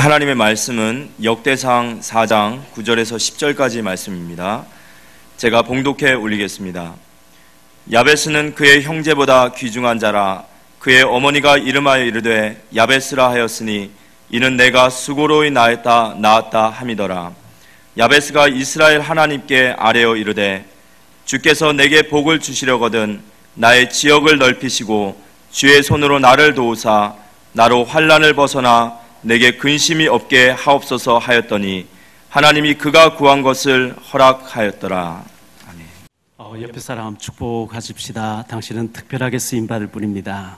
하나님의 말씀은 역대상 4장 9절에서 10절까지 말씀입니다. 제가 봉독해 올리겠습니다. 야베스는 그의 형제보다 귀중한 자라. 그의 어머니가 이름하여 이르되 야베스라 하였으니 이는 내가 수고로이 낳았다 함이더라. 야베스가 이스라엘 하나님께 아뢰어 이르되 주께서 내게 복을 주시려거든 나의 지역을 넓히시고 주의 손으로 나를 도우사 나로 환난을 벗어나 내게 근심이 없게 하옵소서 하였더니 하나님이 그가 구한 것을 허락하였더라. 아멘. 옆에 사람 축복하십시다. 당신은 특별하게 쓰임받을 분입니다.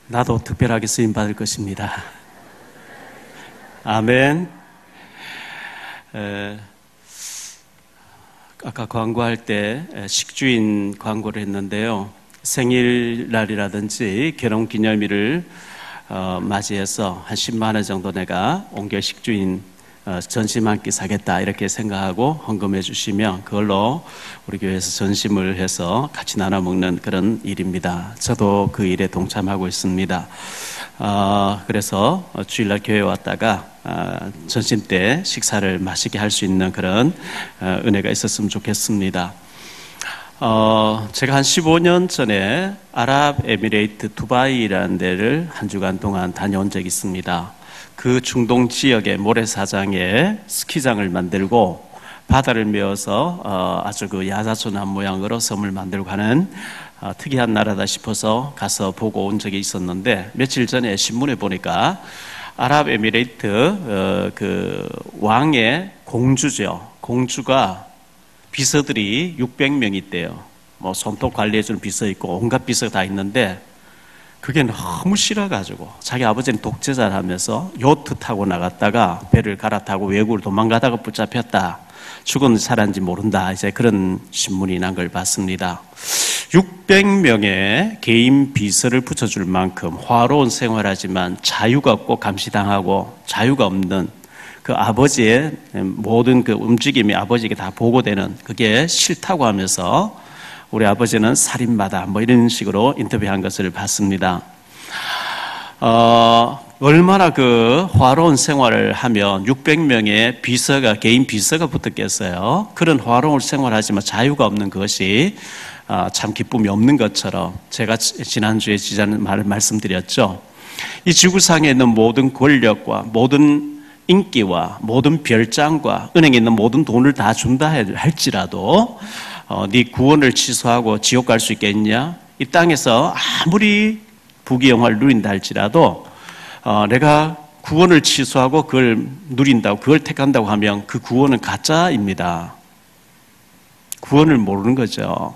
나도 특별하게 쓰임받을 것입니다. 아멘. 아까 광고할 때 식주인 광고를 했는데요. 생일날이라든지 결혼기념일을 맞이해서 한 10만 원 정도 내가 옹교 식주인 전심 한 끼 사겠다 이렇게 생각하고 헌금해 주시면 그걸로 우리 교회에서 전심을 해서 같이 나눠 먹는 그런 일입니다. 저도 그 일에 동참하고 있습니다. 그래서 주일날 교회 왔다가 전심 때 식사를 맛있게 할 수 있는 그런 은혜가 있었으면 좋겠습니다. 제가 한 15년 전에 아랍에미레이트 두바이라는 데를 한 주간 동안 다녀온 적이 있습니다. 그 중동 지역의 모래사장에 스키장을 만들고 바다를 메워서 아주 그 야자수남 모양으로 섬을 만들고 하는 특이한 나라다 싶어서 가서 보고 온 적이 있었는데 며칠 전에 신문에 보니까 아랍에미레이트 그 왕의 공주죠. 공주가 비서들이 600명 있대요. 뭐 손톱 관리해주는 비서 있고 온갖 비서가 다 있는데 그게 너무 싫어가지고 자기 아버지는 독재자라면서 요트 타고 나갔다가 배를 갈아타고 외국으로 도망가다가 붙잡혔다. 죽었는지 살았는지 모른다. 이제 그런 신문이 난 걸 봤습니다. 600명의 개인 비서를 붙여줄 만큼 화로운 생활하지만 자유가 없고 감시당하고 자유가 없는 그 아버지의 모든 그 움직임이 아버지에게 다 보고되는 그게 싫다고 하면서 우리 아버지는 살인마다 뭐 이런 식으로 인터뷰한 것을 봤습니다. 얼마나 그 화로운 생활을 하면 600명의 비서가 개인 비서가 붙었겠어요. 그런 화로운 생활하지만 자유가 없는 것이 참 기쁨이 없는 것처럼 제가 지난주에 지자는 말을 말씀드렸죠. 이 지구상에 있는 모든 권력과 모든 인기와 모든 별장과 은행에 있는 모든 돈을 다 준다 할지라도 네 구원을 취소하고 지옥 갈 수 있겠냐? 이 땅에서 아무리 부귀영화를 누린다 할지라도 내가 구원을 취소하고 그걸 누린다고 그걸 택한다고 하면 그 구원은 가짜입니다. 구원을 모르는 거죠.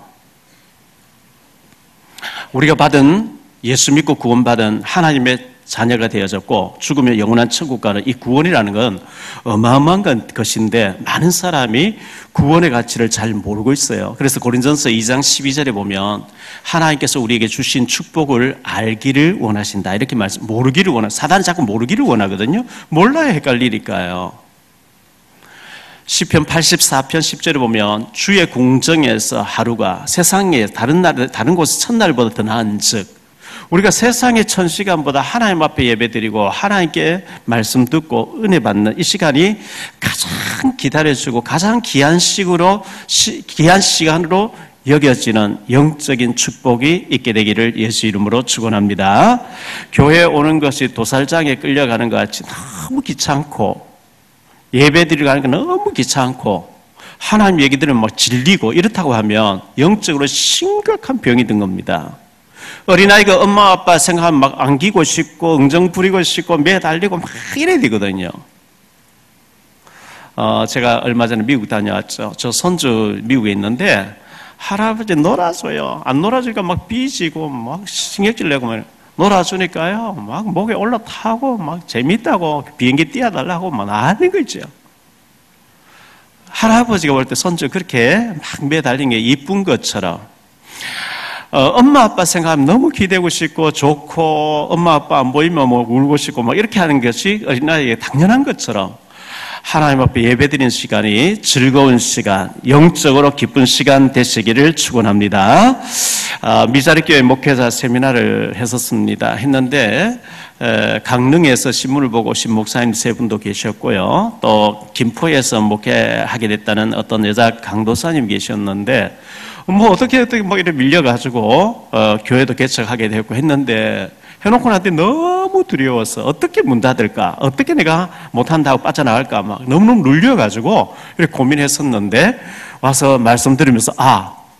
우리가 받은 예수 믿고 구원받은 하나님의 자녀가 되어졌고 죽으면 영원한 천국 가는 이 구원이라는 건 어마어마한 것인데 많은 사람이 구원의 가치를 잘 모르고 있어요. 그래서 고린전서 2장 12절에 보면 하나님께서 우리에게 주신 축복을 알기를 원하신다 이렇게 모르기를 사단이 자꾸 모르기를 원하거든요. 몰라야 헷갈리니까요. 시편 84편 10절에 보면 주의 궁정에서 하루가 세상에 다른 곳 첫날보다 더 나은 즉 우리가 세상의 1000시간보다 하나님 앞에 예배드리고 하나님께 말씀 듣고 은혜 받는 이 시간이 가장 기다려주고 가장 귀한 시간으로 여겨지는 영적인 축복이 있게 되기를 예수 이름으로 축원합니다. 교회에 오는 것이 도살장에 끌려가는 것 같이 너무 귀찮고 예배드리러 가는 게 너무 귀찮고 하나님 얘기 들으면 막 질리고 이렇다고 하면 영적으로 심각한 병이 든 겁니다. 어린아이가 엄마 아빠 생각하면 막 안기고 싶고 응정 부리고 싶고 매달리고 막 이래야 되거든요. 제가 얼마 전에 미국 다녀왔죠. 저 손주 미국에 있는데 할아버지 놀아줘요. 안 놀아주니까 막 삐지고 막 신경질 내고 막 놀아주니까요. 막 목에 올라타고 막 재밌다고 비행기 띄워달라고 막 하는 거죠. 할아버지가 볼 때 손주 그렇게 막 매달린 게 이쁜 것처럼 엄마 아빠 생각하면 너무 기대고 싶고 좋고 엄마 아빠 안 보이면 뭐 울고 싶고 막 이렇게 하는 것이 어린아이에게 당연한 것처럼 하나님 앞에 예배드리는 시간이 즐거운 시간, 영적으로 기쁜 시간 되시기를 축원합니다. 미자리교회 목회자 세미나를 했는데 강릉에서 신문을 보고 오신 목사님 3분도 계셨고요. 또 김포에서 목회하게 됐다는 어떤 여자 강도사님 계셨는데 어떻게 이렇게 밀려가지고 교회도 개척하게 되고 했는데 해놓고 나한테 너무 두려워서 어떻게 문 닫을까, 어떻게 내가 못한다고 빠져나갈까 막 너무너무 눌려가지고 이렇게 고민했었는데 와서 말씀 들으면서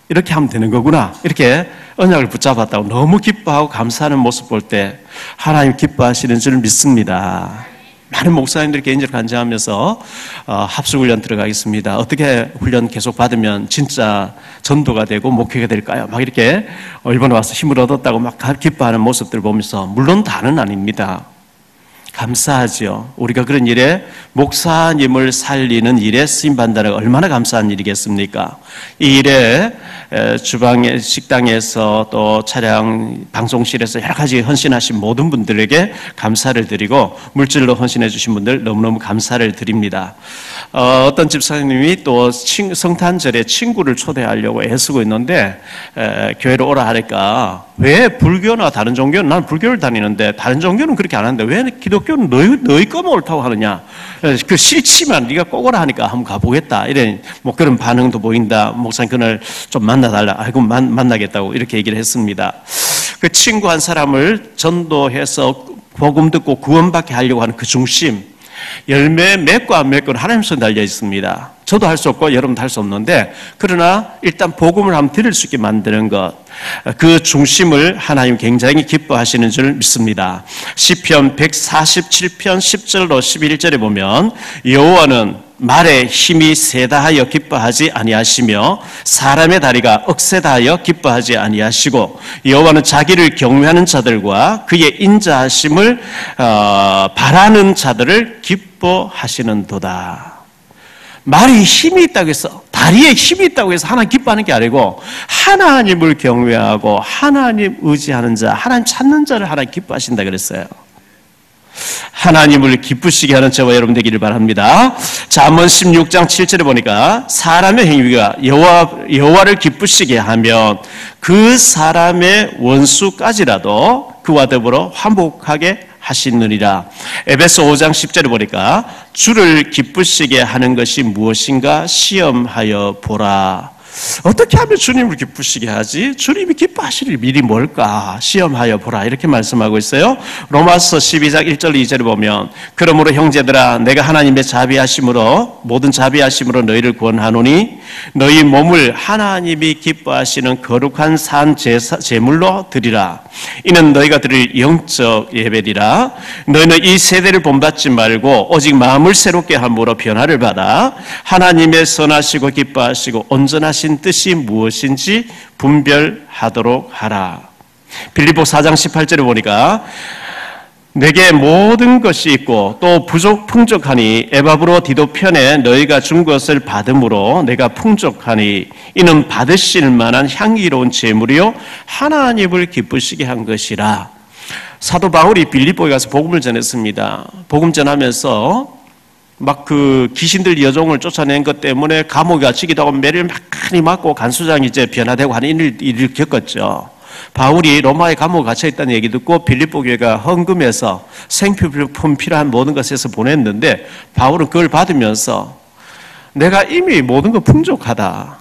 이렇게 하면 되는 거구나, 이렇게 언약을 붙잡았다고 너무 기뻐하고 감사하는 모습 볼 때 하나님 기뻐하시는 줄 믿습니다. 많은 목사님들이 개인적으로 간증하면서 합숙훈련 들어가겠습니다. 어떻게 훈련 계속 받으면 진짜 전도가 되고 목회가 될까요? 막 이렇게 이번에 와서 힘을 얻었다고 막 기뻐하는 모습들을 보면서, 물론 다는 아닙니다. 감사하죠. 우리가 그런 일에 목사님을 살리는 일에 쓰임받는다는 게 얼마나 감사한 일이겠습니까? 이 일에 주방에, 식당에서 또 차량 방송실에서 여러 가지 헌신하신 모든 분들에게 감사를 드리고 물질로 헌신해 주신 분들 너무너무 감사를 드립니다. 어떤 집사님이 또 성탄절에 친구를 초대하려고 애쓰고 있는데 교회로 오라 하니까, 왜 불교나 다른 종교는, 난 불교를 다니는데 다른 종교는 그렇게 안 하는데 왜 기독교는 너희 거만 옳다고 하느냐, 그 싫지만 네가 꼭 오라 하니까 한번 가보겠다, 이런 그런 반응도 보인다. 목사님 그날 좀 만나달라. 아이고 만나겠다고 이렇게 얘기를 했습니다. 그 친구 한 사람을 전도해서 복음 듣고 구원받게 하려고 하는 그 중심, 열매 맺고 안 맺고는 하나님 손에 달려 있습니다. 저도 할 수 없고 여러분도 할 수 없는데, 그러나 일단 복음을 한번 들을 수 있게 만드는 것, 그 중심을 하나님 굉장히 기뻐하시는 줄 믿습니다. 시편 147편 10절로 11절에 보면 여호와는 말에 힘이 세다 하여 기뻐하지 아니하시며 사람의 다리가 억세다 하여 기뻐하지 아니하시고 여호와는 자기를 경외하는 자들과 그의 인자하심을 바라는 자들을 기뻐하시는도다. 말이 힘이 있다고 해서, 다리에 힘이 있다고 해서 하나님 기뻐하는 게 아니고, 하나님을 경외하고 하나님 의지하는 자, 하나님 찾는 자를 하나님 기뻐하신다 그랬어요. 하나님을 기쁘시게 하는 저와 여러분 되기를 바랍니다. 잠언 16장 7절에 보니까 사람의 행위가 여호와를 기쁘시게 하면 그 사람의 원수까지라도 그와 더불어 화목하게 하시느니라. 에베소 5장 10절에 보니까 주를 기쁘시게 하는 것이 무엇인가 시험하여 보라. 어떻게 하면 주님을 기쁘시게 하지? 주님이 기뻐하실 일이 뭘까? 시험하여 보라, 이렇게 말씀하고 있어요. 로마서 12장 1절 2절에 보면 그러므로 형제들아 내가 하나님의 자비하심으로 모든 자비하심으로 너희를 구원하노니 너희 몸을 하나님이 기뻐하시는 거룩한 산 제물로 드리라. 이는 너희가 드릴 영적 예배리라. 너희는 이 세대를 본받지 말고 오직 마음을 새롭게 함으로 변화를 받아 하나님의 선하시고 기뻐하시고 온전하신 뜻이 무엇인지 분별하도록 하라. 빌립보 4장 18절에 보니까 내게 모든 것이 있고 또 풍족하니 에바브로 디도 편에 너희가 준 것을 받음으로 내가 풍족하니 이는 받으실 만한 향기로운 제물이요 하나님을 기쁘시게 한 것이라. 사도 바울이 빌립보에 가서 복음을 전했습니다. 복음 전하면서 막 그 귀신들 여종을 쫓아낸 것 때문에 감옥에 갇히기도 하고 매를 많이 맞고 간수장이 이제 변화되고 하는 일을 겪었죠. 바울이 로마의 감옥에 갇혀 있다는 얘기 듣고 빌립보 교회가 헌금해서 생필품 필요한 모든 것에서 보냈는데 바울은 그걸 받으면서 내가 이미 모든 거 풍족하다.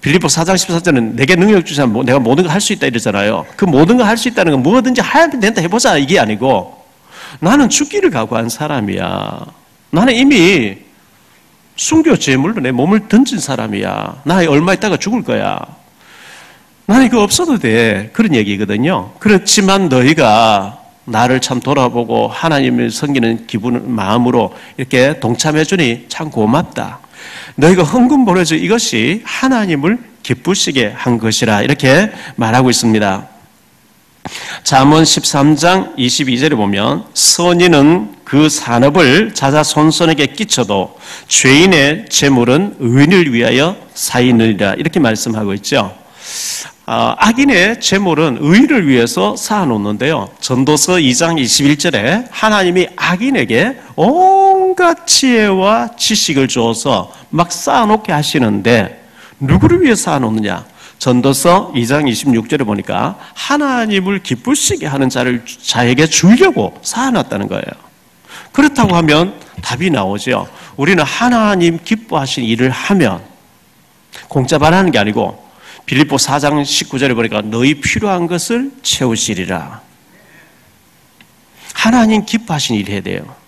빌립보 4장 14절은 내게 능력 주시면 내가 모든 거 할 수 있다 이러잖아요. 그 모든 거 할 수 있다는 건 뭐든지 하면 된다 해보자 이게 아니고, 나는 죽기를 각오한 사람이야. 나는 이미 순교 제물로 내 몸을 던진 사람이야. 나 얼마 있다가 죽을 거야. 나는 이거 없어도 돼. 그런 얘기거든요. 그렇지만 너희가 나를 참 돌아보고 하나님을 섬기는 마음으로 이렇게 동참해 주니 참 고맙다. 너희가 헌금 보내줘 이것이 하나님을 기쁘시게 한 것이라, 이렇게 말하고 있습니다. 잠언 13장 22절에 보면 선인은 그 산업을 자자손손에게 끼쳐도 죄인의 재물은 의인을 위하여 쌓이느니라, 이렇게 말씀하고 있죠. 악인의 재물은 의인을 위해서 쌓아놓는데요. 전도서 2장 21절에 하나님이 악인에게 온 온갖 지혜와 지식을 줘서 막 쌓아놓게 하시는데 누구를 위해 쌓아놓느냐? 전도서 2장 26절에 보니까 하나님을 기쁘시게 하는 자에게 주려고 쌓아놨다는 거예요. 그렇다고 하면 답이 나오죠. 우리는 하나님 기뻐하신 일을 하면 공짜만 하는 게 아니고 빌립보 4장 19절에 보니까 너희 필요한 것을 채우시리라. 하나님 기뻐하신 일을 해야 돼요.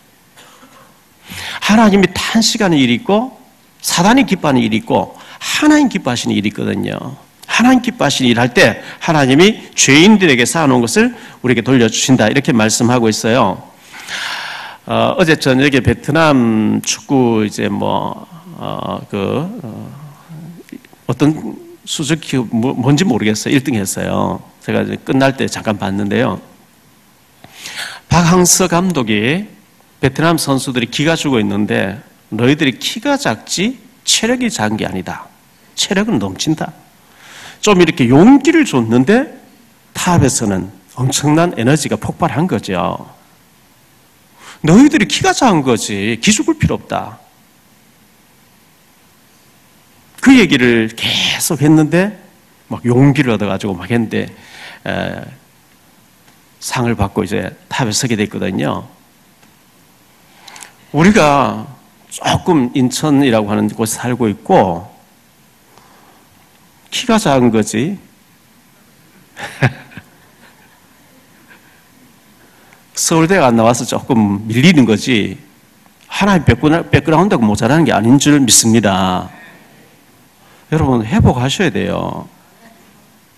하나님이 탄식하는 일이 있고 사단이 기뻐하는 일이 있고 하나님 기뻐하시는 일이 있거든요. 하나님 기뻐하시는 일을 할 때 하나님이 죄인들에게 쌓아놓은 것을 우리에게 돌려주신다 이렇게 말씀하고 있어요. 어제 저녁에 베트남 축구 이제 어떤 수즈키 뭔지 모르겠어요. 1등 했어요. 제가 이제 끝날 때 잠깐 봤는데요. 박항서 감독이 베트남 선수들이 기가 죽어 있는데 너희들이 키가 작지 체력이 작은 게 아니다. 체력은 넘친다. 좀 이렇게 용기를 줬는데 탑에서는 엄청난 에너지가 폭발한 거죠. 너희들이 키가 작은 거지 기죽을 필요 없다. 그 얘기를 계속 했는데 막 용기를 얻어가지고 막 했는데 상을 받고 이제 탑에 서게 됐거든요. 우리가 조금 인천이라고 하는 곳에 살고 있고 키가 작은 거지. 서울대 안 나와서 조금 밀리는 거지. 하나님 백그라운드가 모자라는 게 아닌 줄 믿습니다. 여러분 회복하셔야 돼요.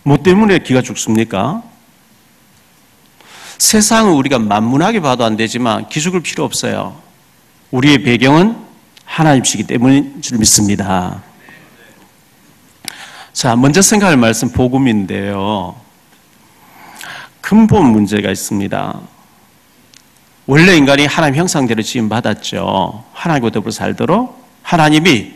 뭐 때문에 기가 죽습니까? 세상은 우리가 만문하게 봐도 안 되지만 기죽을 필요 없어요. 우리의 배경은 하나님이시기 때문인 줄 믿습니다. 자, 먼저 생각할 말씀 복음인데요. 근본 문제가 있습니다. 원래 인간이 하나님 형상대로 지음받았죠. 하나님과 더불어 살도록 하나님이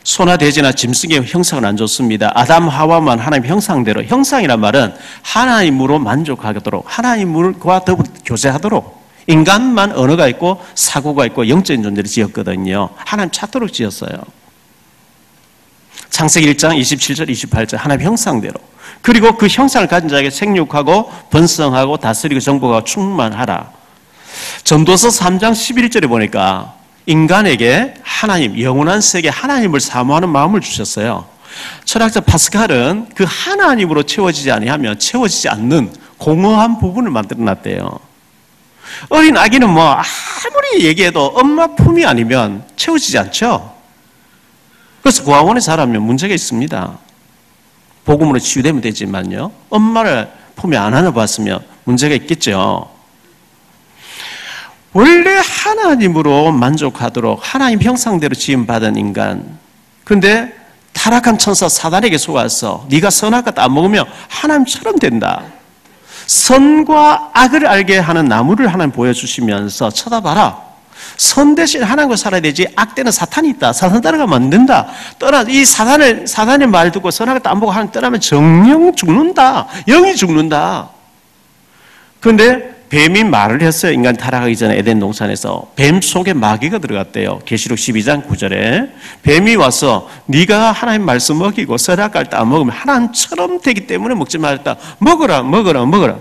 소나 돼지나 짐승의 형상을 안 줬습니다. 아담 하와만 하나님 형상대로, 형상이란 말은 하나님으로 만족하도록, 하나님과 더불어 교제하도록 인간만 언어가 있고 사고가 있고 영적인 존재를 지었거든요. 하나님 찾도록 지었어요. 창세기 1장 27절 28절 하나님 형상대로. 그리고 그 형상을 가진 자에게 생육하고 번성하고 다스리고 정복하고 충만하라. 전도서 3장 11절에 보니까 인간에게 하나님, 영원한 세계 하나님을 사모하는 마음을 주셨어요. 철학자 파스칼은 그 하나님으로 채워지지 아니하면 채워지지 않는 공허한 부분을 만들어놨대요. 어린 아기는 아무리 얘기해도 엄마 품이 아니면 채워지지 않죠. 그래서 고아원에 자라면 문제가 있습니다. 복음으로 치유되면 되지만요. 엄마를 품에 안 안아봤으면 문제가 있겠죠. 원래 하나님으로 만족하도록 하나님 형상대로 지음받은 인간. 그런데 타락한 천사 사단에게 속아서 네가 선악과 안 먹으면 하나님처럼 된다. 선과 악을 알게 하는 나무를 하나님 보여주시면서 쳐다봐라. 선 대신 하나님과 살아야 되지 악대는 사탄이 있다. 사탄 따라가면 안 된다. 이 사단의 말 듣고 선악을 안 보고 하나님 떠나면 정령 죽는다. 영이 죽는다. 그런데 뱀이 말을 했어요. 인간 타락하기 전에 에덴 동산에서 뱀 속에 마귀가 들어갔대요. 계시록 12장 9절에 뱀이 와서 네가 하나님 말씀 먹이고 선악과를 안 먹으면 하나님처럼 되기 때문에 먹지 말았다. 먹어라.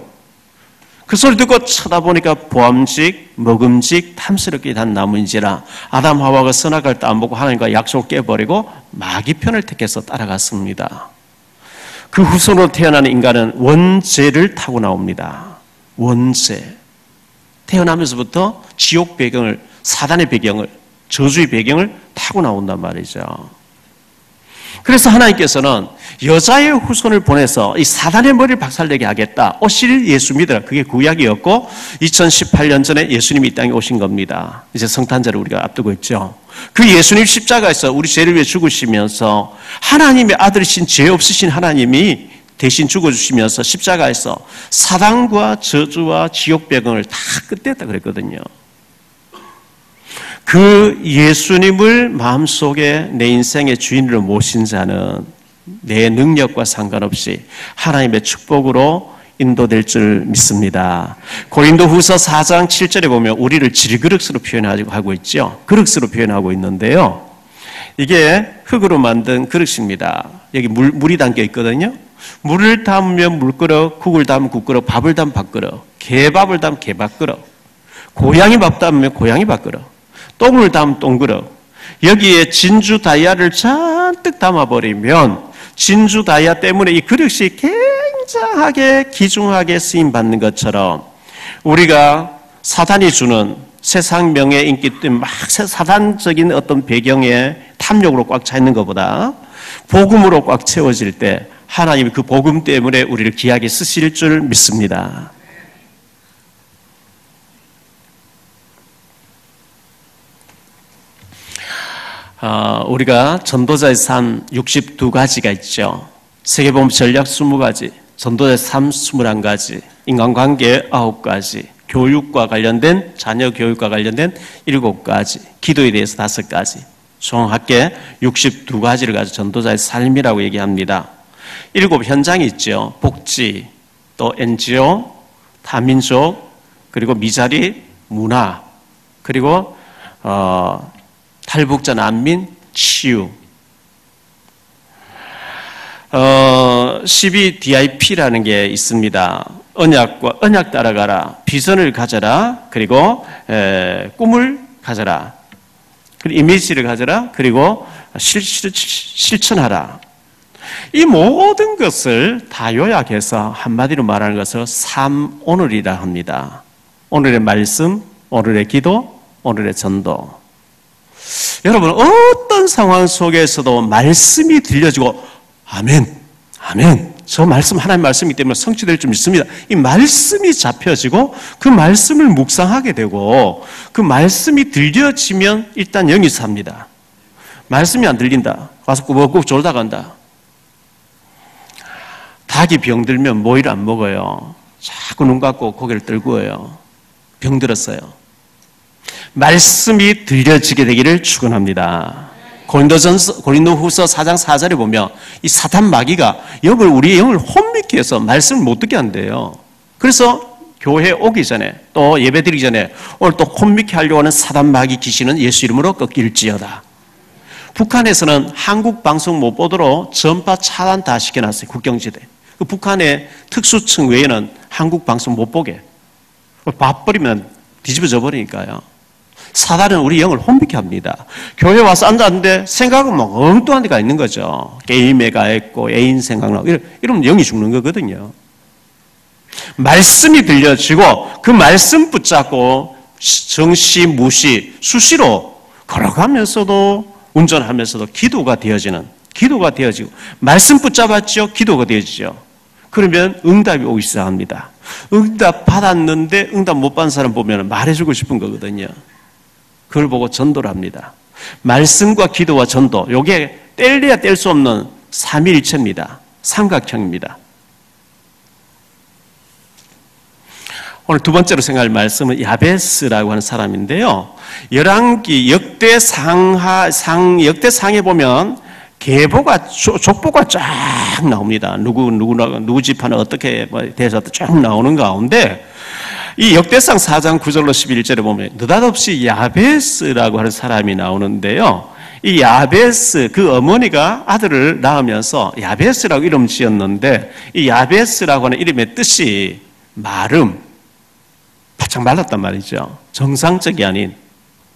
그 소리 듣고 쳐다보니까 보암직, 먹음직, 탐스럽게 단 나무인지라 아담 하와가 선악과를 안 먹고 하나님과 약속을 깨버리고 마귀 편을 택해서 따라갔습니다. 그 후손으로 태어나는 인간은 원죄를 타고 나옵니다. 원죄. 태어나면서부터 지옥 배경을, 사단의 배경을, 저주의 배경을 타고 나온단 말이죠. 그래서 하나님께서는 여자의 후손을 보내서 이 사단의 머리를 박살내게 하겠다. 오실 예수 믿으라. 그게 구약이었고 2018년 전에 예수님이 이 땅에 오신 겁니다. 이제 성탄절을 우리가 앞두고 있죠. 그 예수님 십자가에서 우리 죄를 위해 죽으시면서 하나님의 아들이신 죄 없으신 하나님이 대신 죽어주시면서 십자가에서 사단과 저주와 지옥 배경을 다 끝냈다 그랬거든요. 그 예수님을 마음속에 내 인생의 주인으로 모신 자는 내 능력과 상관없이 하나님의 축복으로 인도될 줄 믿습니다. 고린도후서 4장 7절에 보면 우리를 질그릇으로 표현하고 있죠. 그릇으로 표현하고 있는데요. 이게 흙으로 만든 그릇입니다. 여기 물이 담겨 있거든요. 물을 담으면 물그릇, 국을 담으면 국그릇, 밥을 담으면 밥그릇, 개밥을 담으면 개밥그릇, 고양이 밥 담으면 고양이 밥그릇, 똥을 담으면 똥그릇. 여기에 진주 다이아를 잔뜩 담아버리면 진주 다이아 때문에 이 그릇이 굉장하게 귀중하게 쓰임받는 것처럼 우리가 사단이 주는 세상 명예 인기 때문에 막 사단적인 어떤 배경에 탐욕으로 꽉 차 있는 것보다 복음으로 꽉 채워질 때 하나님이 그 복음 때문에 우리를 귀하게 쓰실 줄 믿습니다. 우리가 전도자의 삶 62가지가 있죠. 세계보험 전략 20가지, 전도자의 삶 21가지, 인간관계 9가지, 교육과 관련된 자녀 교육과 관련된 7가지, 기도에 대해서 5가지, 총 합계 62가지를 가지고 전도자의 삶이라고 얘기합니다. 7 현장이 있죠. 복지, 또 NGO, 다민족, 그리고 미자리, 문화, 그리고 탈북자 난민, 치유. 12DIP라는 게 있습니다. 언약 따라가라, 비전을 가져라, 그리고 꿈을 가져라, 그리고 이미지를 가져라, 그리고 실천하라. 이 모든 것을 다 요약해서 한마디로 말하는 것을 3오늘이라 합니다. 오늘의 말씀, 오늘의 기도, 오늘의 전도. 여러분, 어떤 상황 속에서도 말씀이 들려지고 아멘, 아멘, 저 말씀 하나님 말씀이기 때문에 성취될 줄 믿습니다. 이 말씀이 잡혀지고 그 말씀을 묵상하게 되고 그 말씀이 들려지면 일단 영이 삽니다. 말씀이 안 들린다, 가서 꾸벅꾸벅 졸다 간다. 닭이 병들면 모이를 안 먹어요. 자꾸 눈 감고 고개를 떨구어요. 병들었어요. 말씀이 들려지게 되기를 축원합니다. 고린도후서 4장 4절에 보면 이 사탄 마귀가 우리의 영을 혼미케 해서 말씀을 못 듣게 한대요. 그래서 교회 오기 전에 또 예배 드리기 전에 오늘 또 혼미케 하려고 하는 사탄 마귀 귀신은 예수 이름으로 꺾일지어다. 북한에서는 한국 방송 못 보도록 전파 차단 다 시켜놨어요. 국경지대. 그 북한의 특수층 외에는 한국 방송 못 보게. 봐버리면 뒤집어져 버리니까요. 사단은 우리 영을 혼미케 합니다. 교회 와서 앉았는데 생각은 막 엉뚱한 데가 있는 거죠. 게임에 가 있고 애인 생각나고 이러면 영이 죽는 거거든요. 말씀이 들려지고 그 말씀 붙잡고 정시, 무시, 수시로 걸어가면서도 운전하면서도 기도가 되어지고 말씀 붙잡았죠. 기도가 되어지죠. 그러면 응답이 오기 시작합니다. 응답 받았는데 응답 못 받은 사람 보면 말해주고 싶은 거거든요. 그걸 보고 전도를 합니다. 말씀과 기도와 전도, 이게 뗄래야 뗄 수 없는 삼위일체입니다. 삼각형입니다. 오늘 두 번째로 생각할 말씀은 야베스라고 하는 사람인데요. 열왕기 역대상에 보면 계보가 족보가 쫙 나옵니다. 누구 집안은 어떻게 돼서 쫙 나오는 가운데 이 역대상 4장 9절로 11절에 보면 느닷없이 야베스라고 하는 사람이 나오는데요. 이 야베스, 그 어머니가 아들을 낳으면서 야베스라고 이름 지었는데 이 야베스라고 하는 이름의 뜻이 마름, 바짝 말랐단 말이죠. 정상적이 아닌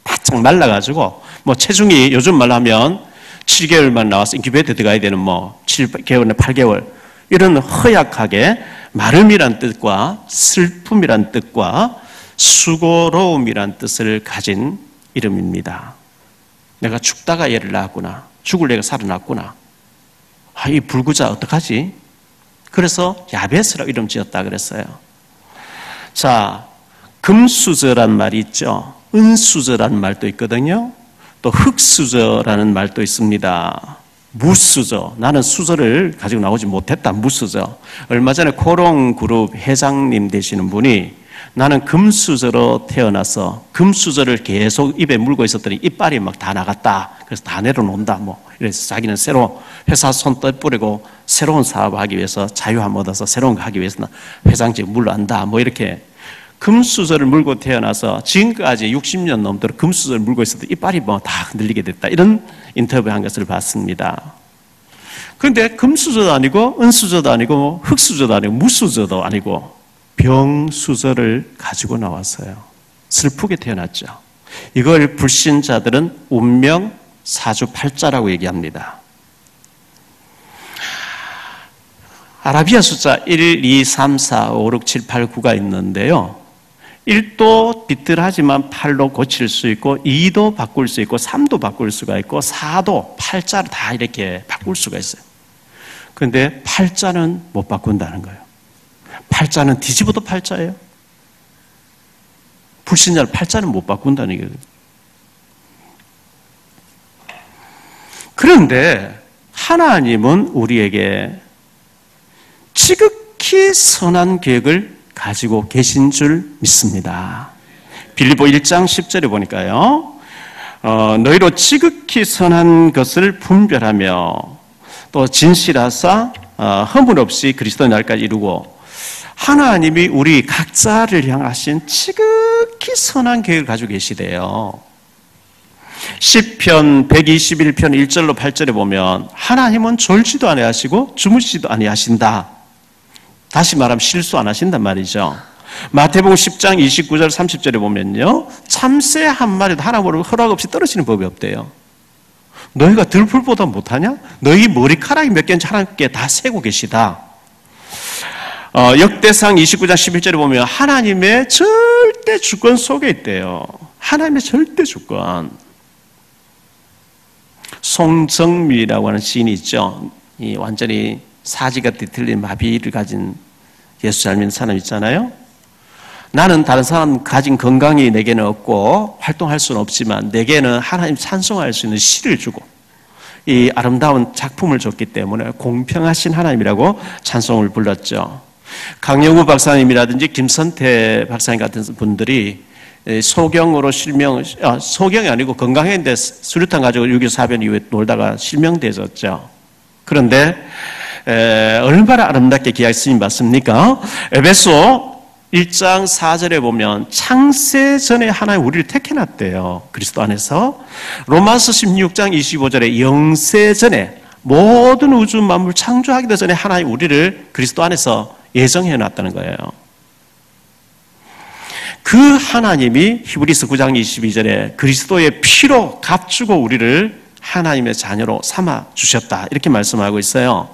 바짝 말라가지고 체중이 요즘 말로 하면 7개월만 나와서 인큐베이터 들어가야 되는 7개월이나 8개월 이런 허약하게 마름이란 뜻과 슬픔이란 뜻과 수고로움이란 뜻을 가진 이름입니다. 내가 죽다가 얘를 낳았구나. 죽을 애가 살아났구나. 이 불구자 어떡하지? 그래서 야베스라고 이름 지었다 그랬어요. 자, 금수저란 말이 있죠. 은수저라는 말도 있거든요. 또 흙수저라는 말도 있습니다. 무수저, 나는 수저를 가지고 나오지 못했다. 무수저. 얼마 전에 코롱그룹 회장님 되시는 분이 나는 금수저로 태어나서 금수저를 계속 입에 물고 있었더니 이빨이 막 다 나갔다. 그래서 다 내려놓는다. 이래서 자기는 새로 회사 손 떠뿌리고 새로운 사업을 하기 위해서 자유함 얻어서 새로운 거 하기 위해서는 회장직 물러간다. 이렇게 금수저를 물고 태어나서 지금까지 60년 넘도록 금수저를 물고 있었더니 이빨이 다 흔들리게 됐다. 이런 인터뷰한 것을 봤습니다. 그런데 금수저도 아니고 은수저도 아니고 흙수저도 아니고 무수저도 아니고 병수저를 가지고 나왔어요. 슬프게 태어났죠. 이걸 불신자들은 운명 사주팔자라고 얘기합니다. 아라비아 숫자 1, 2, 3, 4, 5, 6, 7, 8, 9가 있는데요. 1도 비틀하지만 8로 고칠 수 있고 2도 바꿀 수 있고 3도 바꿀 수가 있고 4도, 팔자를 다 이렇게 바꿀 수가 있어요. 그런데 팔자는 못 바꾼다는 거예요. 팔자는 뒤집어도 팔자예요. 불신자는 팔자는 못 바꾼다는 거예요. 그런데 하나님은 우리에게 지극히 선한 계획을 가지고 계신 줄 믿습니다. 빌립보 1장 10절에 보니까요. 너희로 지극히 선한 것을 분별하며 또 진실하사 허물 없이 그리스도의 날까지 이루고 하나님이 우리 각자를 향하신 지극히 선한 계획을 가지고 계시대요. 시편 121편 1절로 8절에 보면 하나님은 졸지도 아니하시고 주무시지도 아니하신다. 다시 말하면 실수 안 하신단 말이죠. 마태복음 10장 29절 30절에 보면요. 참새 한 마리도 하나님으로 허락 없이 떨어지는 법이 없대요. 너희가 들풀보다 못하냐? 너희 머리카락이 몇 개인지 하나님께 다 세고 계시다. 역대상 29장 11절에 보면 하나님의 절대 주권 속에 있대요. 하나님의 절대 주권. 송정미라고 하는 시인이 있죠. 이 완전히 사지가 뒤틀린 마비를 가진 예수 잘 믿는 사람 있잖아요. 나는 다른 사람 가진 건강이 내게는 없고 활동할 수는 없지만 내게는 하나님 찬송할 수 있는 시를 주고 이 아름다운 작품을 줬기 때문에 공평하신 하나님이라고 찬송을 불렀죠. 강영우 박사님이라든지 김선태 박사님 같은 분들이 소경으로 소경이 아니고 건강했는데 수류탄 가지고 6.25 사변 이후에 놀다가 실명되었죠. 그런데 얼마나 아름답게 기약 쓰임 받습니까? 에베소 1장 4절에 보면 창세 전에 하나님 우리를 택해놨대요. 그리스도 안에서. 로마서 16장 25절에 영세 전에 모든 우주 만물 창조하기도 전에 하나님 우리를 그리스도 안에서 예정해놨다는 거예요. 그 하나님이 히브리서 9장 22절에 그리스도의 피로 값주고 우리를 하나님의 자녀로 삼아 주셨다. 이렇게 말씀하고 있어요.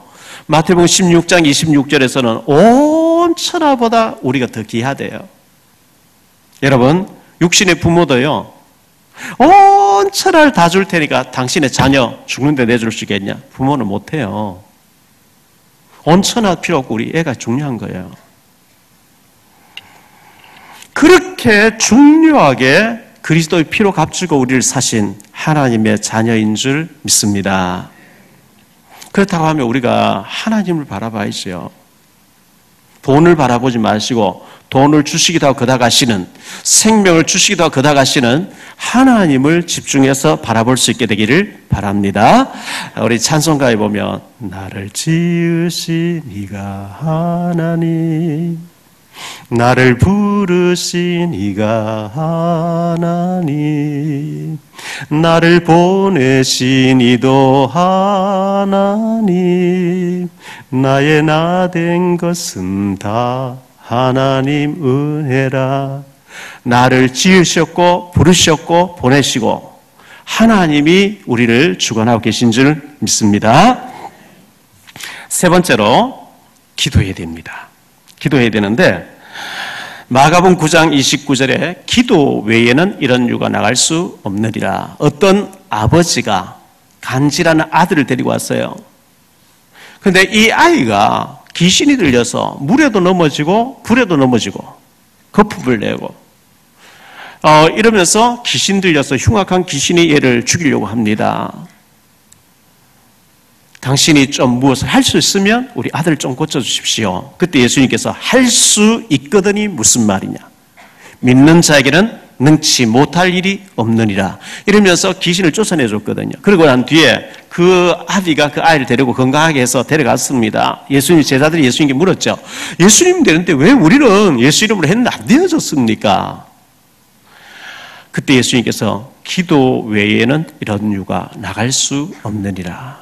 마태복음 16장 26절에서는 온 천하보다 우리가 더 귀하대요. 여러분, 육신의 부모도요. 온 천하를 다 줄 테니까 당신의 자녀 죽는데 내줄 수 있겠냐? 부모는 못해요. 온 천하 필요 없고 우리 애가 중요한 거예요. 그렇게 중요하게 그리스도의 피로 값주고 우리를 사신 하나님의 자녀인 줄 믿습니다. 그렇다고 하면 우리가 하나님을 바라봐야죠. 돈을 바라보지 마시고 돈을 주시기도 하고 거다 가시는, 생명을 주시기도 하고 거다 가시는 하나님을 집중해서 바라볼 수 있게 되기를 바랍니다. 우리 찬송가에 보면 나를 지으신 이가 하나님, 나를 부르신 이가 하나님, 나를 보내신 이도 하나님, 나의 나 된 것은 다 하나님 은혜라. 나를 지으셨고 부르셨고 보내시고 하나님이 우리를 주관하고 계신 줄 믿습니다. 세 번째로 기도해야 됩니다. 기도해야 되는데 마가복음 9장 29절에 기도 외에는 이런 유가 나갈 수 없느니라. 어떤 아버지가 간질하는 아들을 데리고 왔어요. 그런데 이 아이가 귀신이 들려서 물에도 넘어지고 불에도 넘어지고 거품을 내고 이러면서 귀신 들려서 흉악한 귀신이 얘를 죽이려고 합니다. 당신이 좀 무엇을 할 수 있으면 우리 아들 좀 고쳐주십시오. 그때 예수님께서 할 수 있거든이 무슨 말이냐? 믿는 자에게는 능치 못할 일이 없느니라. 이러면서 귀신을 쫓아내 줬거든요. 그러고 난 뒤에 그 아비가 그 아이를 데리고 건강하게 해서 데려갔습니다. 예수님, 제자들이 예수님께 물었죠. 예수님 되는데 왜 우리는 예수 이름으로 했는데 안 되어졌습니까? 그때 예수님께서 기도 외에는 이런 유가 나갈 수 없느니라.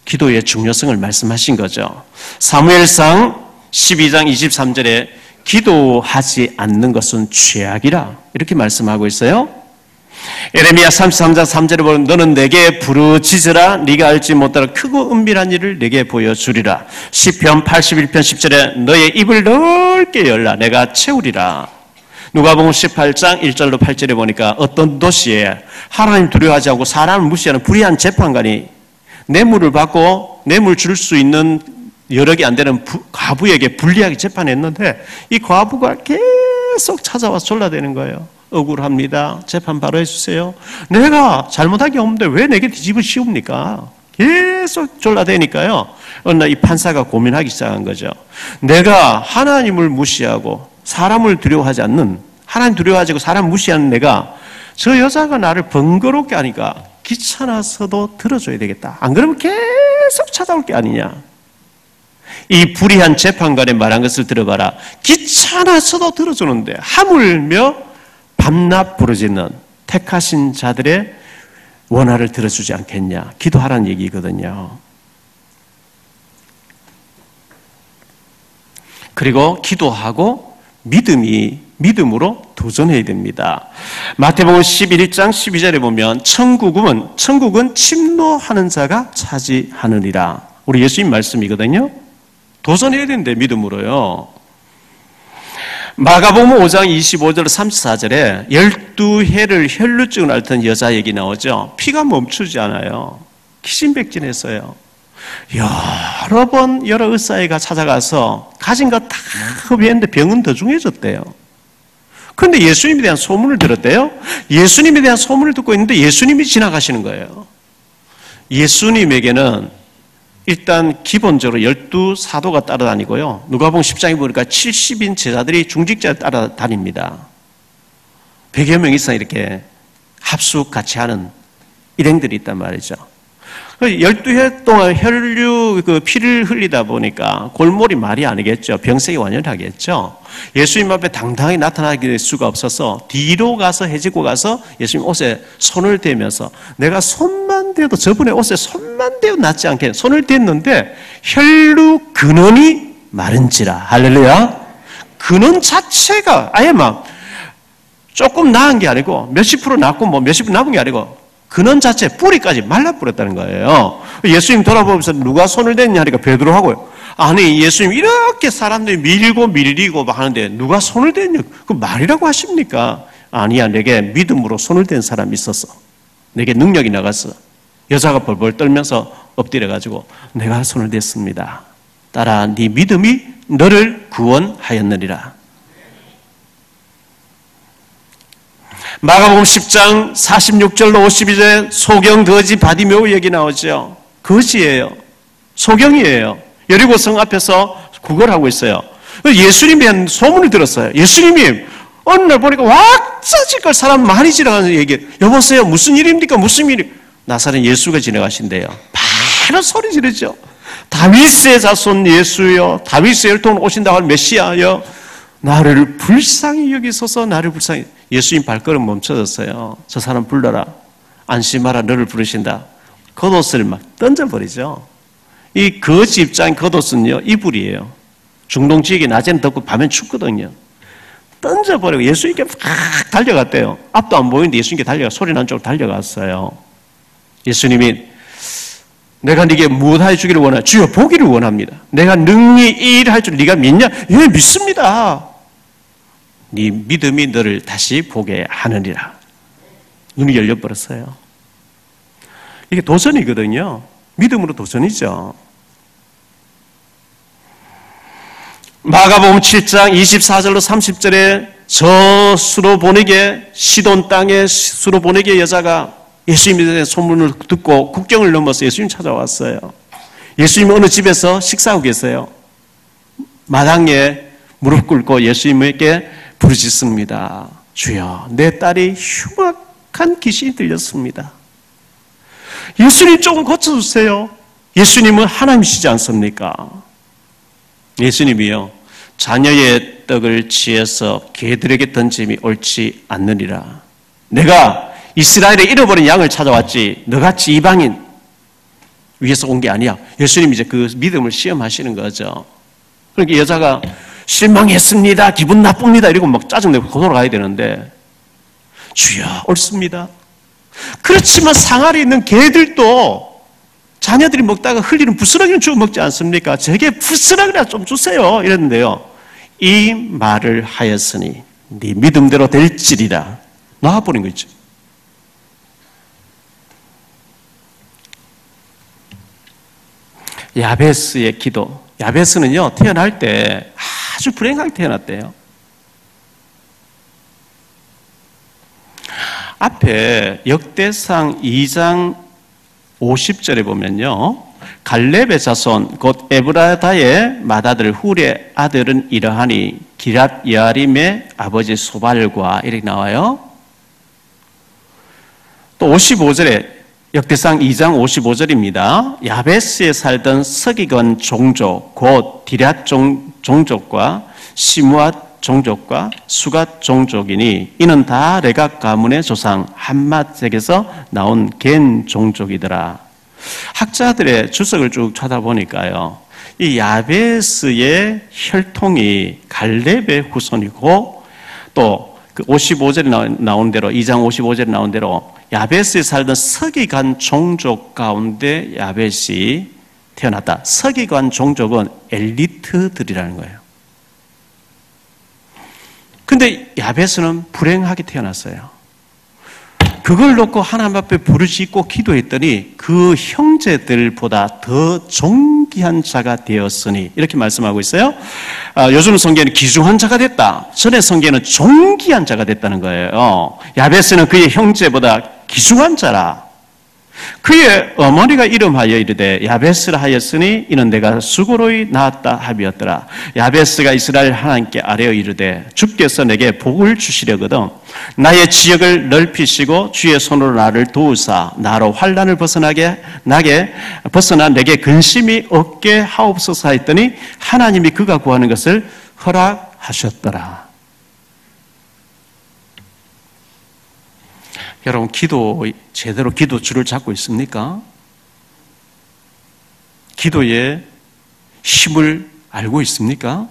기도의 중요성을 말씀하신 거죠. 사무엘상 12장 23절에 기도하지 않는 것은 죄악이라 이렇게 말씀하고 있어요. 에레미야 33장 3절에 보면 너는 내게 부르짖으라 네가 알지 못하는 크고 은밀한 일을 내게 보여주리라. 시편 81편 10절에 너의 입을 넓게 열라 내가 채우리라. 누가복음 18장 1절로 8절에 보니까 어떤 도시에 하나님 두려워하지 않고 사람을 무시하는 불의한 재판관이 뇌물을 받고 뇌물 줄 수 있는 여러 개 안 되는 과부에게 불리하게 재판했는데 이 과부가 계속 찾아와서 졸라대는 거예요. 억울합니다. 재판 바로 해주세요. 내가 잘못한 게 없는데 왜 내게 뒤집어 씌웁니까? 계속 졸라대니까요. 어느 날 이 판사가 고민하기 시작한 거죠. 내가 하나님을 무시하고 사람을 두려워하지 않는, 하나님 두려워하지 않고 사람 무시하는 내가 저 여자가 나를 번거롭게 하니까 귀찮아서도 들어줘야 되겠다. 안 그러면 계속 찾아올 게 아니냐. 이 불의한 재판관의 말한 것을 들어봐라. 귀찮아서도 들어주는데 하물며 밤낮 부르짖는 택하신 자들의 원하를 들어주지 않겠냐. 기도하라는 얘기거든요. 그리고 기도하고 믿음으로 도전해야 됩니다. 마태복음 11장 12절에 보면 천국은 침노하는 자가 차지하느니라. 우리 예수님 말씀이거든요. 도전해야 되는데 믿음으로요. 마가복음 5장 25절 34절에 12해를 혈루증을 앓던 여자 얘기 나오죠. 피가 멈추지 않아요. 기진백진했어요. 여러 번 여러 의사가 찾아가서 가진 거 다 흡입했는데 병은 더 중해졌대요. 그런데 예수님에 대한 소문을 들었대요. 예수님에 대한 소문을 듣고 있는데 예수님이 지나가시는 거예요. 예수님에게는 일단 기본적으로 12사도가 따라다니고요. 누가복음 10장에 보니까 70인 제자들이 중직자 따라다닙니다. 100여 명 이상 이렇게 합숙 같이 하는 일행들이 있단 말이죠. 12해 동안 피를 흘리다 보니까 골몰이 말이 아니겠죠. 병색이 완연하겠죠. 예수님 앞에 당당히 나타나게 될 수가 없어서 뒤로 가서 해지고 가서 예수님 옷에 손을 대면서 내가 손만 대도 저분의 옷에 손만 대도 낫지 않게 손을 댔는데 혈루 근원이 마른지라. 할렐루야. 근원 자체가 아예 막 조금 나은 게 아니고 몇십 프로 낫고 뭐 몇십 프로 남은 게 아니고 근원 자체 뿌리까지 말라버렸다는 거예요. 예수님 돌아보면서 누가 손을 댔냐 하니까 베드로 하고요. 아니 예수님 이렇게 사람들이 밀고 막 하는데 누가 손을 댔냐? 그 말이라고 하십니까? 아니야, 내게 믿음으로 손을 댄 사람이 있었어. 내게 능력이 나갔어. 여자가 벌벌 떨면서 엎드려가지고 내가 손을 댔습니다. 따라 네 믿음이 너를 구원하였느니라. 마가복음 10장 46절로 52절에 소경 거지 바디메오 얘기 나오죠. 거지예요. 소경이에요. 여리고성 앞에서 구걸하고 있어요. 예수님에 대한 소문을 들었어요. 예수님이 어느 날 보니까 왁자지껄 사람 많이 지나가는 얘기. 여보세요, 무슨 일입니까? 무슨 일이? 나사렛 예수가 지나가신대요. 바로 소리 지르죠. 다윗의 자손 예수여, 다윗의 혈통으로 오신다고 할 메시아여, 나를 불쌍히 여기소서. 나를 불쌍히. 예수님 발걸음 멈춰졌어요. 저 사람 불러라. 안심하라. 너를 부르신다. 겉옷을 막 던져버리죠. 이 거지 입장 겉옷은요, 이불이에요. 중동 지역에 낮에는 덥고 밤엔 춥거든요. 던져버리고 예수님께 막 달려갔대요. 앞도 안 보이는데 예수님께 달려가 소리 난 쪽으로 달려갔어요. 예수님이 내가 네게 무엇 해주기를 원하냐? 주여 보기를 원합니다. 내가 능히 이 일을 할 줄 네가 믿냐? 예, 믿습니다. 네 믿음이 너를 다시 보게 하느니라. 눈이 열려버렸어요. 이게 도전이거든요. 믿음으로 도전이죠. 마가복음 7장 24절로 30절에 저 수로 보내게 시돈 땅에 수로 보내게 여자가 예수님에 대한 소문을 듣고 국경을 넘어서 예수님 찾아왔어요. 예수님이 어느 집에서 식사하고 계세요. 마당에 무릎 꿇고 예수님에게 부르짖습니다. 주여, 내 딸이 흉악한 귀신이 들렸습니다. 예수님 조금 고쳐주세요. 예수님은 하나님이시지 않습니까? 예수님이요, 자녀의 떡을 취해서 개들에게 던짐이 옳지 않느니라. 내가 이스라엘에 잃어버린 양을 찾아왔지 너같이 이방인 위해서 온 게 아니야. 예수님이 이제 그 믿음을 시험하시는 거죠. 그러니까 여자가 실망했습니다, 기분 나쁩니다 이러고 막 짜증내고 돌아가야 되는데, 주여 옳습니다. 그렇지만 상아리에 있는 개들도 자녀들이 먹다가 흘리는 부스러기는 주워 먹지 않습니까? 제게 부스러기나 좀 주세요 이랬는데요, 이 말을 하였으니 네 믿음대로 될지리라 놔버린 거 있죠. 야베스의 기도. 야베스는요, 태어날 때 아주 불행하게 태어났대요. 앞에 역대상 2장 50절에 보면요, 갈렙의 자손 곧 에브라다의 맏아들 훌의 아들은 이러하니 기랏 여아림의 아버지 소발과 이렇게 나와요. 또 55절에 역대상 2장 55절입니다. 야베스에 살던 서기관 종족 곧 디랏 종족과 시므앗 종족과 수갓 종족이니 이는 다 레각 가문의 조상 함맛에게서 나온 겐 종족이더라. 학자들의 주석을 쭉 찾아보니까요, 이 야베스의 혈통이 갈렙의 후손이고, 또 그 55절에 나온 대로, 2장 55절에 나온 대로 야베스에 살던 서기관 종족 가운데 야벳이 태어났다. 서기관 종족은 엘리트들이라는 거예요. 근데 야베스는 불행하게 태어났어요. 그걸 놓고 하나님 앞에 부르짖고 기도했더니 그 형제들보다 더 존귀한 자가 되었으니 이렇게 말씀하고 있어요. 요즘 성경에는 귀중한 자가 됐다. 전에 성경에는 존귀한 자가 됐다는 거예요. 야베스는 그의 형제보다 귀중한 자라. 그의 어머니가 이름하여 이르되 야베스라 하였으니 이는 내가 수고로이 낳았다 함이었더라. 야베스가 이스라엘 하나님께 아뢰어 이르되 주께서 내게 복을 주시려거든 나의 지역을 넓히시고 주의 손으로 나를 도우사 나로 환난을 벗어나 내게 근심이 없게 하옵소서 했더니 하나님이 그가 구하는 것을 허락하셨더라. 여러분, 제대로 기도 줄을 잡고 있습니까? 기도의 힘을 알고 있습니까?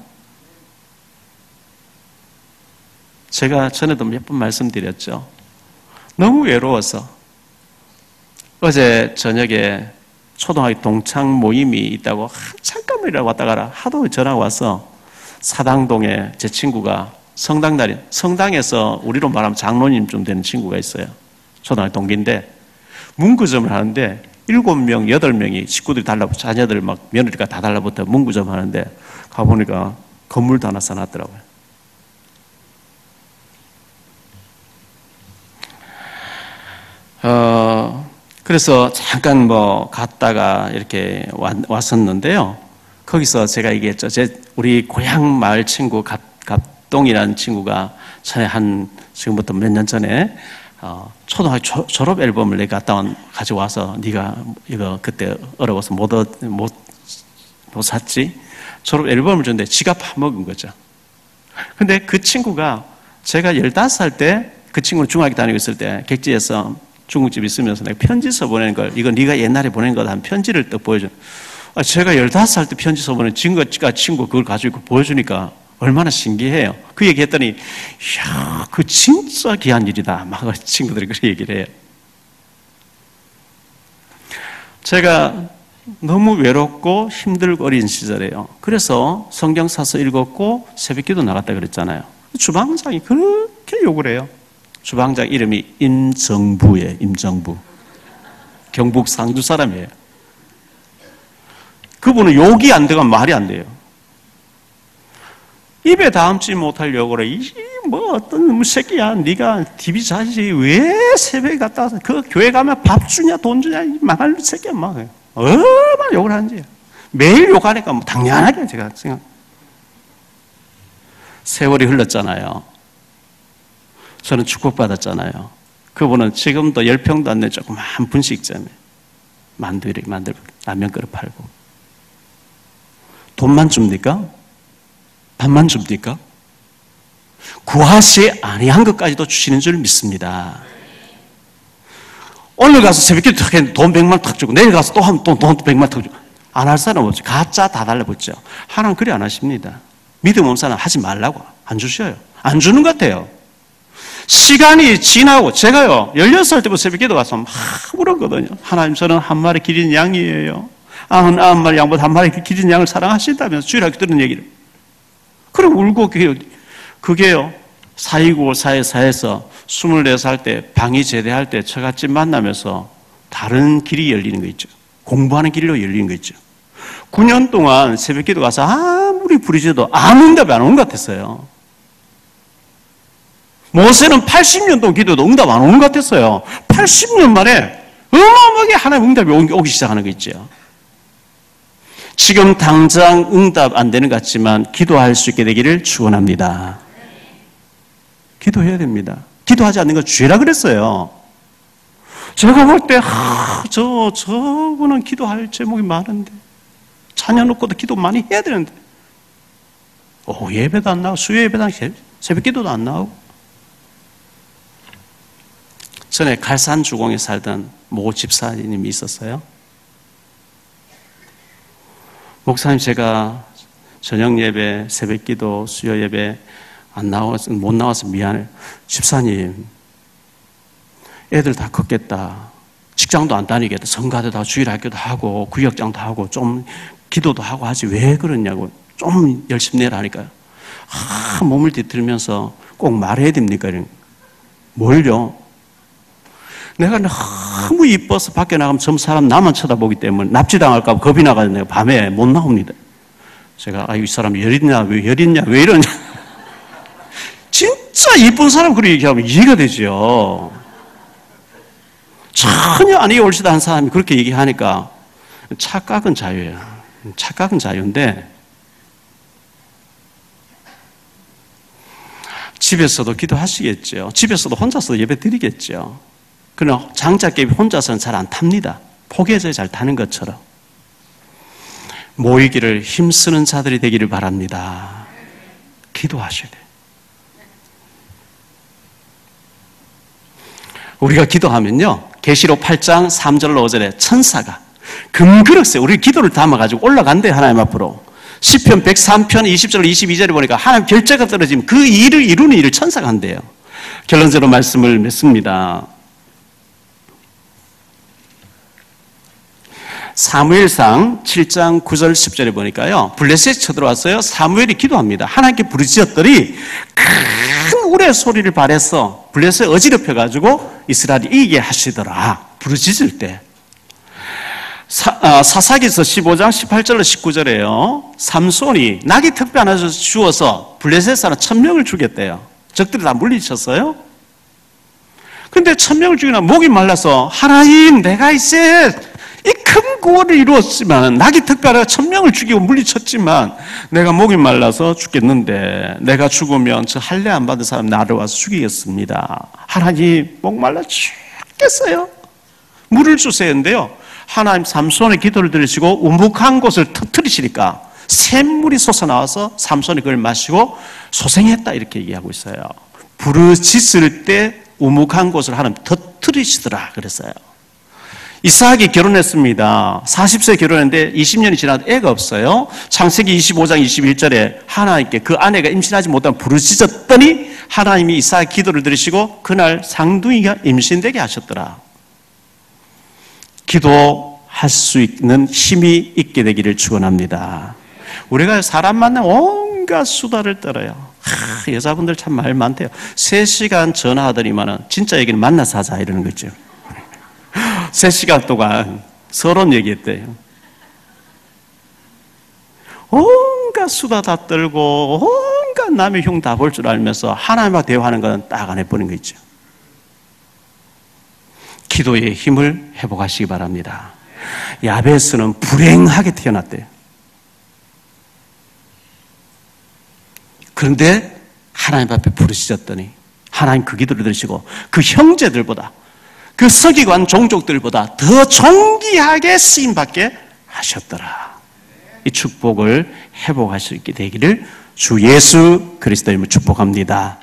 제가 전에도 몇 번 말씀드렸죠. 너무 외로워서 어제 저녁에 초등학교 동창 모임이 있다고 잠깐만이라고 왔다 가라 하도 전화가 와서 사당동에 제 친구가 성당에서 우리로 말하면 장로님 좀 되는 친구가 있어요. 초등학교 동기인데 문구점을 하는데 7명, 8명이 식구들이 자녀들 막 며느리가 다 달라붙어 문구점 하는데 가보니까 건물도 하나 써놨더라고요. 그래서 잠깐 갔다가 이렇게 왔었는데요. 거기서 제가 얘기했죠. 우리 고향 마을 친구 갑동이라는 친구가 전에 지금부터 몇 년 전에 초등학교 졸업 앨범을 내가 가져와서 네가 이거 그때 어려워서 못 샀지? 졸업 앨범을 줬는데 지가 파먹은 거죠. 근데 그 친구가 제가 15살 때 그 친구는 중학교 다니고 있을 때 객지에서 중국집 있으면서 내가 편지 써보내는 걸, 이거 네가 옛날에 보낸 거다 한 편지를 딱 보여줘. 제가 15살 때 편지 써보낸 친구 그걸 가지고 보여주니까 얼마나 신기해요. 그 얘기 했더니, 이야, 그 진짜 귀한 일이다. 막 친구들이 그렇게 얘기를 해요. 제가 너무 외롭고 힘들고 어린 시절이에요. 그래서 성경 사서 읽었고 새벽 기도 나갔다 그랬잖아요. 주방장이 그렇게 욕을 해요. 주방장 이름이 임정부예요. 임정부. 경북 상주 사람이에요. 그분은 욕이 안 들어가면 말이 안 돼요. 입에 담지 못할 욕을 해. 어떤 새끼야. 네가 TV 자식이 왜 새벽에 갔다 와서 그 교회 가면 밥 주냐 돈 주냐 망할 새끼야. 막 얼마나 욕을 하는지. 매일 욕하니까 당연하게 제가 생각. 세월이 흘렀잖아요. 저는 축복받았잖아요. 그분은 지금도 10평도 안 내 조그만 분식점에 만들고 라면 끓여 팔고. 돈만 줍니까? 밥만 줍니까? 구하시 아니한 것까지도 주시는 줄 믿습니다. 오늘 가서 새벽기도 탁 했는데 돈 100만 탁 주고 내일 가서 또 하면 돈 100만 탁 주고 안 할 사람 없죠. 가짜 다 달라붙죠. 하나는 그리 안 하십니다. 믿음 없는 사람 하지 말라고 안 주셔요. 안 주는 것 같아요. 시간이 지나고 제가요 16살 때부터 새벽기도 가서 막 울었거든요. 하나님 저는 한 마리 기린 양이에요. 99마리 양보다 한 마리 기린 양을 사랑하신다면서 주일학교 들은 얘기를. 그럼 울고 그게요 4.29 사회에서 24살 때 방위 제대할 때 처갓집 만나면서 다른 길이 열리는 거 있죠. 공부하는 길로 열리는 거 있죠. 9년 동안 새벽기도 가서 아무리 부르짖어도 아무 응답이 안 오는 것 같았어요. 모세는 80년 동안 기도도 응답 안 오는 것 같았어요. 80년 만에 어마어마하게 하나님 응답이 오기 시작하는 거 있죠. 지금 당장 응답 안 되는 것 같지만 기도할 수 있게 되기를 축원합니다. 기도해야 됩니다. 기도하지 않는 건 죄라 그랬어요. 제가 볼 때 저분은 기도할 제목이 많은데 자녀 놓고도 기도 많이 해야 되는데 예배도 안 나오고 수요 예배도 안 나오고 새벽 기도도 안 나오고. 전에 갈산주공에 살던 모 집사님이 있었어요. 목사님 제가 저녁 예배, 새벽 기도, 수요 예배 못 나와서 미안해요. 집사님, 애들 다 컸겠다. 직장도 안 다니겠다. 성가도 다 주일학교도 하고 구역장도 하고 좀 기도도 하고 하지 왜 그러냐고 좀 열심히 내라 하니까요. 몸을 뒤틀면서 꼭 말해야 됩니까? 뭘요? 내가 너무 이뻐서 밖에 나가면 전 사람 나만 쳐다보기 때문에 납치당할까 봐 겁이 나가지고 내가 밤에 못 나옵니다. 제가 이 사람 열있냐 왜 이러냐 진짜 이쁜 사람 그렇게 얘기하면 이해가 되죠. 전혀 아니게 옳지도 않은 사람이 그렇게 얘기하니까 착각은 자유예요. 착각은 자유인데 집에서도 기도하시겠죠. 집에서도 혼자서 예배 드리겠죠. 그러나 장작개비 혼자서는 잘 안 탑니다. 포개져야 잘 타는 것처럼. 모이기를 힘쓰는 자들이 되기를 바랍니다. 기도하셔야 돼요. 우리가 기도하면요. 계시록 8장 3절로 5절에 천사가 금그릇에 우리 기도를 담아가지고 올라간대요. 하나님 앞으로. 시편 103편 20절 22절에 보니까 하나님 결제가 떨어지면 그 일을 이루는 일을 천사가 한대요. 결론적으로 말씀을 맺습니다. 사무엘상 7장 9절 10절에 보니까요. 블레셋이 쳐들어왔어요. 사무엘이 기도합니다. 하나님께 부르짖었더니 큰 우레 소리를 발해서 블레셋을 어지럽혀가지고 이스라엘이 이기게 하시더라. 부르짖을 때. 사사기서 15장 18절로 19절에요. 삼손이 낙이 특별 하나 주어서 블레셋 사람 1000명을 죽였대요. 적들이 다 물리쳤어요. 근데 1000명을 죽이나 목이 말라서 하나님 내가 이제 이 큰 구원을 이루었지만 낙이 특별하게 1000명을 죽이고 물리쳤지만 내가 목이 말라서 죽겠는데 내가 죽으면 저 할례 안 받은 사람 나를 와서 죽이겠습니다. 하나님 목 말라 죽겠어요. 물을 주세요 했는데요. 하나님 삼손의 기도를 들으시고 우묵한 곳을 터뜨리시니까 샘물이 솟아나와서 삼손이 그걸 마시고 소생했다 이렇게 얘기하고 있어요. 부르짖을 때 우묵한 곳을 하나님 터뜨리시더라 그랬어요. 이삭이 결혼했습니다. 40세 결혼했는데 20년이 지나도 애가 없어요. 창세기 25장 21절에 하나님께 그 아내가 임신하지 못하면 부르짖었더니 하나님이 이삭의 기도를 들으시고 그날 상둥이가 임신되게 하셨더라. 기도할 수 있는 힘이 있게 되기를 축원합니다. 우리가 사람 만나면 온갖 수다를 떨어요. 여자분들 참 말 많대요. 3시간 전화하더니만은 진짜 얘기는 만나서 하자 이러는 거죠. 3시간 동안 서론 얘기했대요. 온갖 수다 다 떨고 온갖 남의 흉 다 볼 줄 알면서 하나님과 대화하는 건 딱 안 해버린 거 있죠. 기도의 힘을 회복하시기 바랍니다. 야베스는 불행하게 태어났대요. 그런데 하나님 앞에 부르짖었더니 하나님 그 기도를 들으시고 그 형제들보다 그 서기관 종족들보다 더 존귀하게 쓰임받게 하셨더라. 이 축복을 회복할 수 있게 되기를 주 예수 그리스도 이름으로 축복합니다.